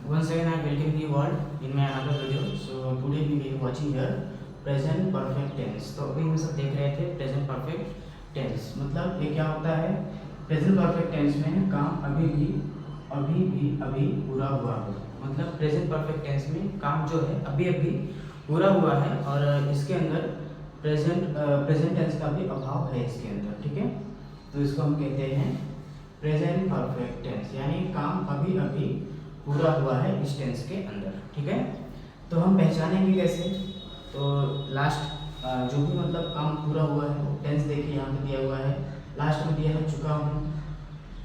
Once again, I welcome you all in my another video. So today we will be watching here present perfect tense. तो अभी हम सब देख रहे थे present perfect tense, मतलब ये क्या होता है। present perfect tense में काम अभी पूरा हुआ है, मतलब present perfect tense में काम जो है अभी पूरा हुआ है और इसके अंदर present tense का भी अभाव है इसके अंदर, ठीक है। तो इसको हम कहते हैं प्रेजेंट परफेक्ट टेंस, यानी काम अभी पूरा हुआ है इस टेंस के अंदर, ठीक है। तो हम पहचानेंगे कैसे, तो लास्ट जो भी मतलब काम पूरा हुआ है वो टेंस देखिए यहाँ पे दिया हुआ है। लास्ट में दिया है चुका हूँ,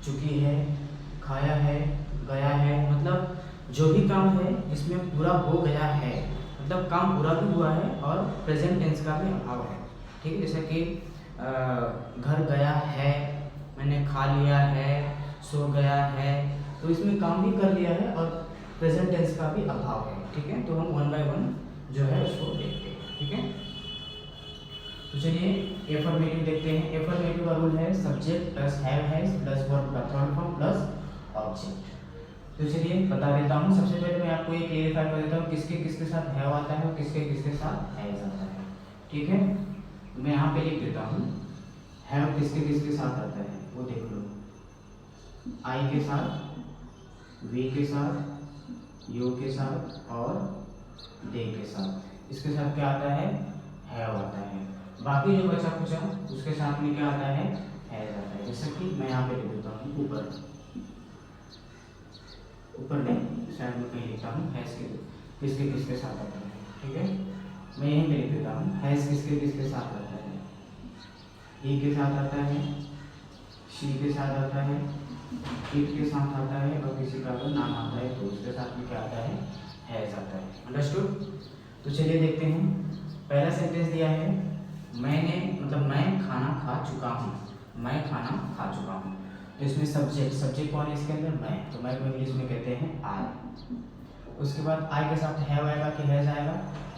चुकी है, खाया है, गया है, मतलब जो भी काम है इसमें पूरा हो गया है, मतलब काम पूरा भी हुआ है और प्रेजेंट टेंस का भी अभाव है, ठीक है। जैसे कि घर गया है, मैंने खा लिया है, सो गया है, तो इसमें काम भी कर लिया है और प्रेजेंट टेंस का भी अभाव है, ठीक है। तो हम वन बाय वन जो है उसको देखते हैं, ठीक है। तो चलिए एफर्मेटिव देखते हैं। एफर्मेटिव का रूल है subject plus has plus verb का थर्ड फॉर्म प्लस ऑब्जेक्ट। तो चलिए बता देता हूँ। सबसे पहले मैं आपको ये क्लियरिफाई कर देता हूँ किसके किसके साथ हैव आता है और किसके किसके साथ हैज आता है, ठीक है। तो मैं यहाँ पे लिख देता हूँ हैव किसके किसके साथ आता है, वो देख लो। आई के साथ, वी के साथ, यू के साथ और दे के साथ। इसके साथ क्या आता है, हैव आता है। बाकी जो बचा कुछ उसके साथ में क्या आता है, हैज आता है। जैसे कि मैं यहाँ पे लिख देता हूँ ऊपर नहीं साइड में कहीं लिखता हूँ हैज किसके किसके साथ आता है, ठीक है। मैं यहीं पे लिख देता हूँ हैज किसके किसके साथ आता है। ही के साथ आता है, शी के साथ आता है, इट के साथ आता है और किसी का अगर नाम आता है तो उसके साथ में क्या आता है, हैज आता है। अंडरस्टूड। तो चलिए देखते हैं। पहला सेंटेंस दिया है मैंने, मतलब मैं खाना खा चुका हूँ, मैं खाना खा चुका हूँ। तो इसमें सब्जेक्ट कौन है इसके अंदर, मैं। तो मैं को इंग्लिश में कहते हैं आई। उसके बाद आई के साथ हैव आएगा कि हैज आएगा,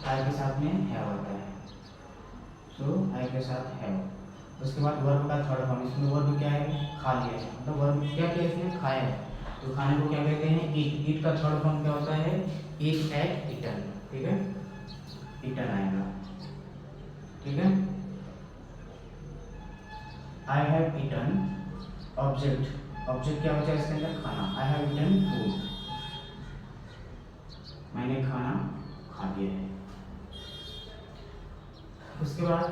आई के साथ में हैव आता है, तो आई के साथ हैव। उसके बाद वर्ब का थर्ड फॉर्म, इसमें वर्ब क्या है, खा लिया है, मतलब वर्ब क्या किया इसने, खाया है। तो खाने को क्या कहते हैं, ईट। ईट का थर्ड फॉर्म क्या होता है, ईट एट ईटन, ठीक है, ईटन आएगा, ठीक है। आई हैव ईटन, ऑब्जेक्ट क्या होता है इसके अंदर, खाना। आई हैव ईटन फूड, मैंने खाना खा लिया है। उसके बाद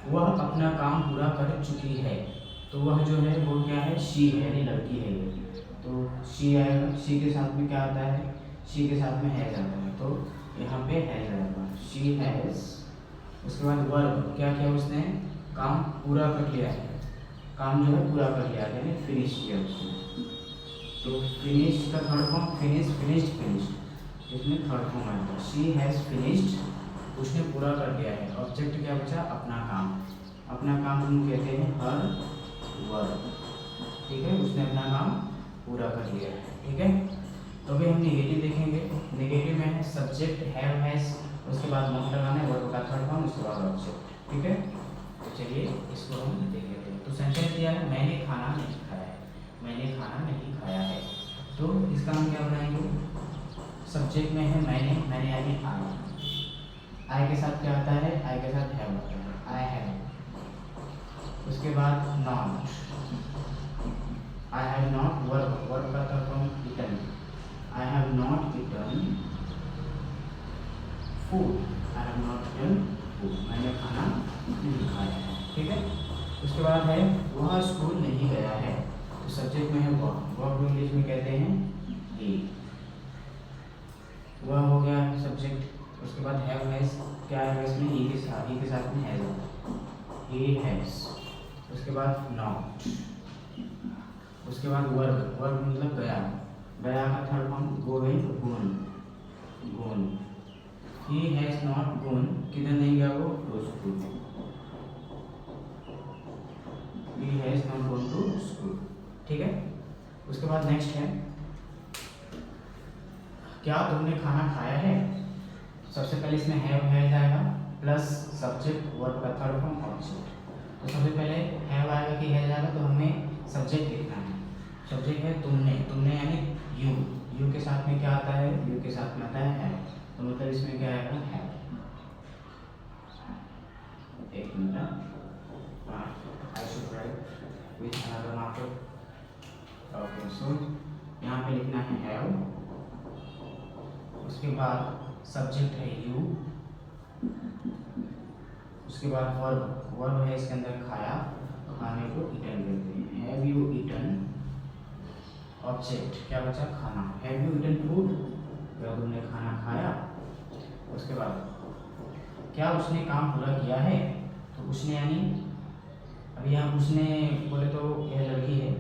वह अपना काम पूरा कर चुकी है, तो वह जो है वो क्या है, शी है, यानी लड़की है ये। तो शी आएगा, शी के साथ में क्या आता है, शी के साथ में हैज आता है, तो यहाँ पे हैज आएगा, शी हैज। उसके बाद वर्ब क्या किया उसने, काम पूरा कर लिया है, काम जो है पूरा कर लिया है, यानी फिनिश किया उसने। तो फिनिश का थर्ड फॉर्म फिनिश्ड, इसमें थर्ड फॉर्म आएगा, शी हैज फिनिश्ड, उसने पूरा कर दिया है। ऑब्जेक्ट क्या बचा, अपना काम। अपना काम हम कहते हैं हर वर्ब, ठीक है, उसने अपना काम पूरा कर लिया है, ठीक है। तो अभी हम नेगेटिव देखेंगे। नेगेटिव में है सब्जेक्ट हैव हैज, उसके बाद मत लगाना है, वर्ब का थर्ड फॉर्म, उसके बाद ऑब्जेक्ट, ठीक है। तो चलिए इसको हम देख लेते हैं। तो सेंटेंस दिया है मैंने खाना नहीं खाया है, मैंने खाना नहीं खाया है, तो इसका हम क्या बनाएंगे, सब्जेक्ट में है मैंने यानी आई के साथ क्या आता है, आई के साथ हैव आता है, आई हैव। उसके बाद not, I have not, verb का third form eaten, I have not eaten food, I have not eaten food, मैंने खाना नहीं खाया है, ठीक है। उसके बाद है वह स्कूल नहीं गया है, तो सब्जेक्ट में है वह इंग्लिश में कहते हैं ही, वह हो गया सब्जेक्ट। उसके बाद हैव हैज क्या है इसमें, ही के साथ में हैज, ही हैज। उसके बाद नॉट, उसके बाद वर्ब मतलब गया का third form gone. He has not gone, किधर नहीं गया वो, to school, he has not gone to school, ठीक है। उसके बाद नेक्स्ट है क्या तुमने खाना खाया है। सबसे पहले इसमें हैव हैज आएगा प्लस सब्जेक्ट वर्ब का थर्ड फॉर्म ऑब्जेक्ट। तो सबसे पहले हैव आएगा कि हैज आएगा, तो हमें सब्जेक्ट लिखना है। सब्जेक्ट है तुमने यानी यू के साथ में क्या आता है, यू के साथ में आता है हैव, तो मतलब इसमें क्या आएगा हैव। एक minute, I should write with another marker. Okay, so यहाँ पे लिखना है हैव, उसके बाद सब्जेक्ट है यू, उसके बाद वर्ब, वर्ब है इसके अंदर खाया, तो खाने को ईटन कहते हैं, हैव यू ईटन। ऑब्जेक्ट क्या बचा, खाना, हैव यू ईटन फूड, क्या तुमने खाना खाया। उसके बाद क्या उसने काम पूरा किया है, तो उसने यानी अभी यहाँ उसने बोले तो यह लड़की है,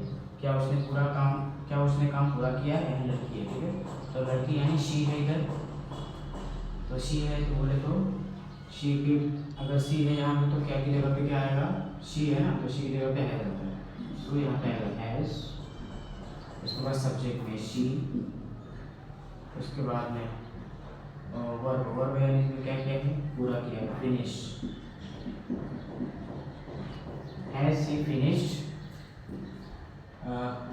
क्या उसने पूरा काम, क्या उसने काम पूरा किया है, यह लड़की है, ठीक है। तो लड़की यानी शी है इधर, तो शी है तो बोले तो शी की, अगर शी है यहाँ पे तो क्या की जगह पे क्या आएगा, शी है ना, तो शी की जगह पे हैज आता है, तो यहाँ पे आएगा हैज। उसके बाद सब्जेक्ट में शी, उसके बाद में वर्ब, वर्ब है इसमें क्या किया है, पूरा किया है, फिनिश। हैज शी फिनिश्ड,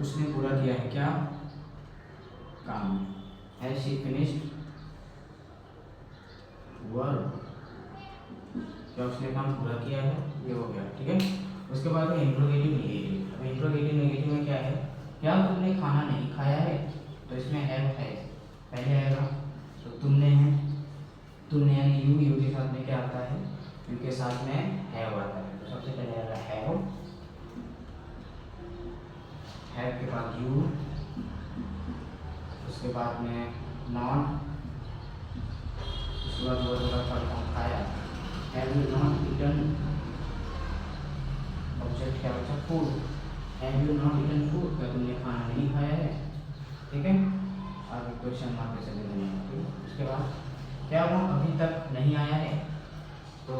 उसने पूरा किया है क्या, काम। हैज शी फिनिश्ड वर्ब, क्या उसने काम पूरा किया है, ये हो गया, ठीक है। उसके बाद में इंट्रोगेटिव नेगेटिव। अब इंट्रोगेटिव नेगेटिव में क्या है, क्या तुमने खाना नहीं खाया है, तो इसमें हैव पहले आएगा, तो तुमने है, तुमने यानी यू, यू के साथ में क्या आता है, यू के साथ में हैव आता है, तो सबसे पहले आएगा हैव, हैव के बाद यू, उसके बाद में नॉट, उसके बाद वर्ब खाया, have you not eaten, object क्या बचा, food, have you not eaten food, क्या तुमने खाना नहीं खाया है, ठीक है। आगे क्वेश्चन मार्क से चले जाएंगे, ठीक है। उसके बाद क्या वो अभी तक नहीं आया है, तो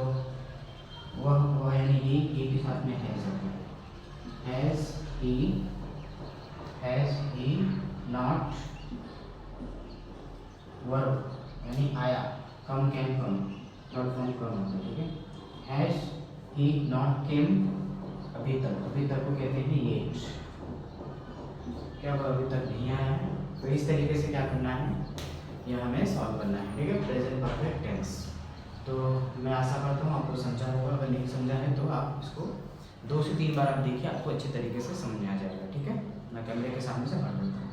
वह यानी ही के साथ में हैज ही नॉट, वर्ब यानी आया, come came come, third form come होता है, ठीक है। हैज ही नॉट केम, अभी तक को कहते हैं येट, क्या वो अभी तक नहीं आया है, तो इस तरीके से क्या करना है, यह हमें सॉल्व करना है, ठीक है, प्रेजेंट परफेक्ट टेंस। तो मैं आशा करता हूँ आपको समझा होगा, अगर नहीं समझा है तो आप इसको 2 से 3 बार आप देखिए, आपको अच्छे तरीके से समझ में आ जाएगा, ठीक है। मैं कैमरे के सामने से हट देता हूँ।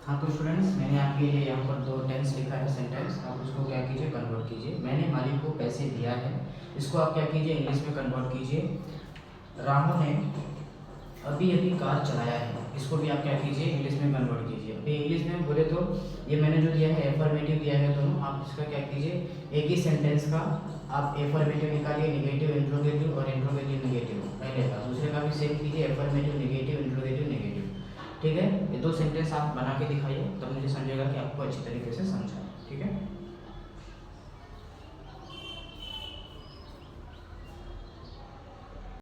हाँ, तो स्टूडेंट्स मैंने आपके लिए यहाँ पर 2 टेंस लिखा है सेंटेंस, आप उसको क्या कीजिए, कन्वर्ट कीजिए। मैंने मालिक को पैसे दिया है, इसको आप क्या कीजिए, इंग्लिश में कन्वर्ट कीजिए। रामू ने अभी अभी कार चलाया है, इसको भी आप क्या कीजिए, इंग्लिश में कन्वर्ट कीजिए। अभी इंग्लिश में बोले तो ये मैंने जो दिया है एफर्मेटिव दिया है दोनों, आप इसका क्या कीजिए, एक ही सेंटेंस का आप एफर्मेटिव निकालिए, नेगेटिव इंट्रोगेटिव और इंट्रोगेटिव नेगेटिव पहले का, दूसरे का भी सेम कीजिए, एफर्मेटिव नेगेटिव इंट्रोगेटिव नेगेटिव, ठीक है। ये 2 सेंटेंस आप बना के दिखाइए, तब मुझे समझेगा कि आपको अच्छी तरीके से समझा है, ठीक है।